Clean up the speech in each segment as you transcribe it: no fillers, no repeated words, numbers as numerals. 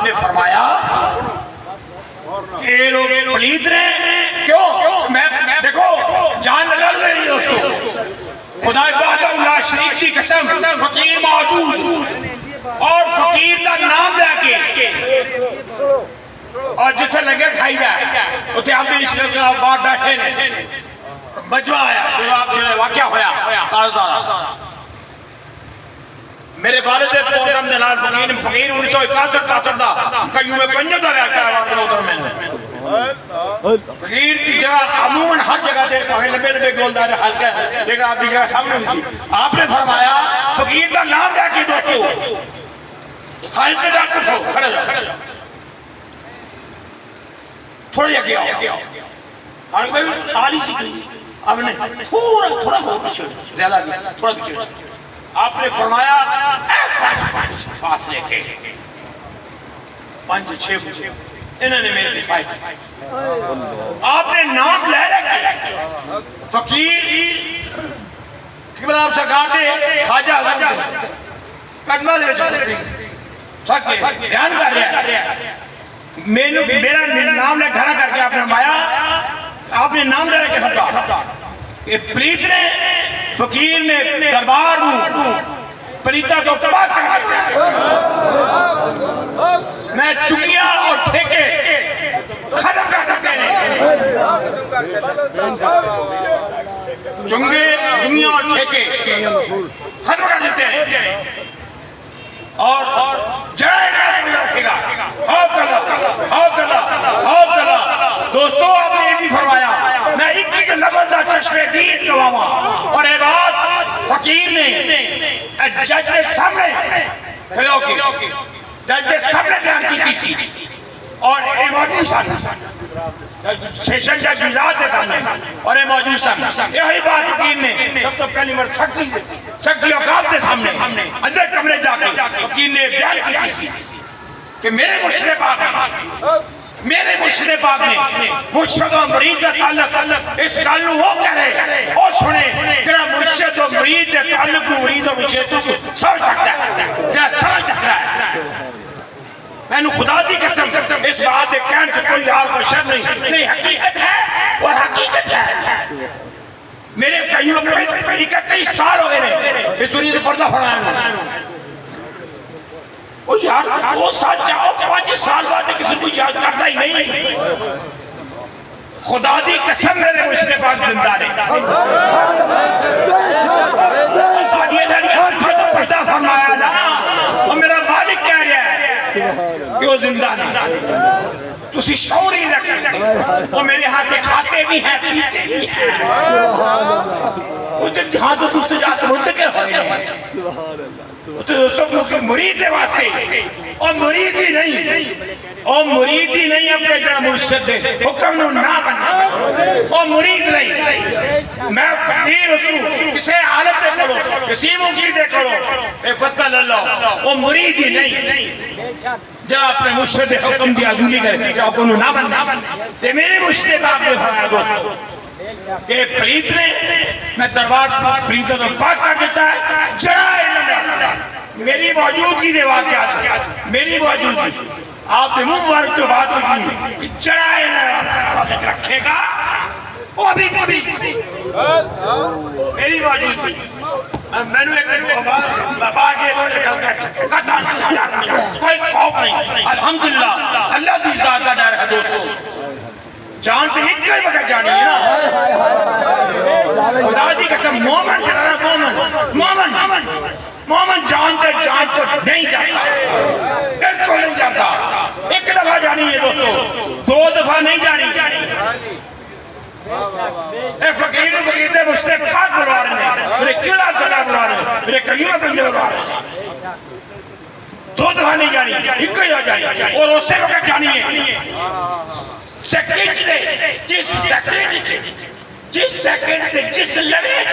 آپ نے فرمایا کہ لوگ پلید رہے کیوں؟ میں دیکھو جان لگا دے رہی دوستو، خدا وحدہ اللہ شریف کی قسم فقیر موجود اور فقیر کا نام لے کے اور جتنے لگے کھائی جائے اتنے آپ نے اسلام کا بات بیٹھے نے بجوا آیا جو آپ نے واقعہ ہویا تازدارہ میرے والد پوتم جنال فقیر 1961 دا قیوم پنجب دا بیعتا ہے وقت اتر میں فقیر کی جگہ عموماً ہر جگہ دے کہیں لبے لبے گولدار حلقہ ہے لیکن آپ کی جگہ سامنے ہوئی آپ نے فرمایا فقیر دا نام دے کے دوستو خالد پہ جاکر ہو کھڑا جا تھوڑی اگے آؤ ہر کوئی آلی سیکھی اب نے تھوڑا ہو پیچھے زیادہ گیا تھوڑا پیچھے آپ نے فرمایا پاس لے کے 5-6 فٹ انہوں نے میرے دفاعی آپ نے نام لے لے فقیر قبل آپ سرکار دے خواجہ قدمہ دے تھک گئے دھیان کر رہا ہے میرا نام لے کھڑا کر کے آپ نے فرمایا آپ نے نام لے کے سب کہ پلیت نے فقیر نے دربار پلیتا کو پاک کر میں چکیاں اور ٹھیکے ختم کر سکتے ہیں چنگیاں اور ٹھیکے ختم کر دیتے ہیں اور جڑائے گا رکھے گا ہاؤ کلا دوستو آپ نے یہ بھی فرمایا میں ایک لفظ دا چشمے دید گواما اور اے بات فقیر نے جج نے سامنے کھلو کی جج نے سامنے جان کی تیسی اور اے موجود سامنے سیشن جج گزاد دے سامنے اور اے موجود سامنے یہی بات فقیر نے سب تو پہلی مرد سکتی اوقات دے سامنے اندر کمرے جا کے فقیر نے بیان کی تیسی کہ میرے مرشد پاک ہیں میرے مرشد پاک نے مرشد و مرید کا تعلق اس گالو وہ کرے اور سنے کہ مرشد و مرید کا تعلق مرید و مرشد کو سمجھ سکتا ہے کیا سمجھ سکتا ہے میں نے خدا دی قسم اس بات سے کہن سے کوئی یار کو شر نہیں حقیقت ہے اور حقیقت ہے میرے کئیوں میں 31 سال ہو گئے اس دنیا سے پردہ پڑھایا وہ یار 2 سال جاؤ 5 سال بعد کسی کو یاد کرتا ہی نہیں خدا دی قسم میرے مرشد پاک زندہ رہے ساڑھیے جاڑیے پردہ فرمایا نا وہ میرا مالک کہہ رہا ہے کہ وہ زندہ نہیں تسی شعور ہی رکھ سکتے وہ میرے ہاتھ سے کھاتے بھی ہیں پیتے بھی ہیں وہ جب جہاں تو دوسرے جاتے منتقل ہوئے ہیں تو دوستوں کی مرید واسطے اور مرید ہی نہیں اپنے جڑا مرشد دے حکم نو نہ بننا اور مرید نہیں میں فقیر اسو کسے عالم دے کرو کسی مفید دے کرو اے فتح اللہ وہ مرید ہی نہیں جب اپنے مرشد دے حکم دیا دولی کرے کہ حکم نو نہ بننا تے میرے مرشد پاک دے فرمایا دو کہ پلیت نے میں دربار پلیتوں کو پاک کر دیتا ہے جڑائے میری موجودگی دے واقعات میری موجودگی آپ دے منہ مبارک جو بات ہوئی کہ چڑھائے تعلق رکھے گا وہ بھی میری موجودگی میں نے ایک بابا کے کوئی خوف نہیں الحمدللہ اللہ دی ذات کا ڈر ہے دوستو جان تو ایک کئی وقت جانی ہے نا خدا دی قسم مومن مومن جان تو نہیں جاتا اس کو نہیں جاتا ایک دفعہ جانی ہے دوستو 2 دفعہ نہیں جانی اے فقیر دے مشتق خاک بلوا رہے ہیں میرے قلعہ صلاح بلوا رہے ہیں میرے قیوم پنجے بلوا رہے ہیں 2 دفعہ نہیں جانی ایک ہی جانی اور اسے وقت جانی ہے سیکنڈ دے جس سیکنڈ دے جس لمحے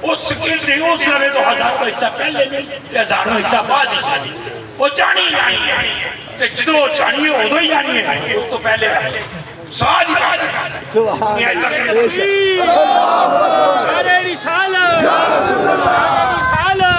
اس سیکنڈ دے اس لمحے تو 1000 حصہ پہلے نہیں 1000 حصہ بعد ہی وہ جانی ہے جدو جانی ہے ادو ہی جانی ہے اس تو پہلے ساتھ ہی بات ہے سبحان اللہ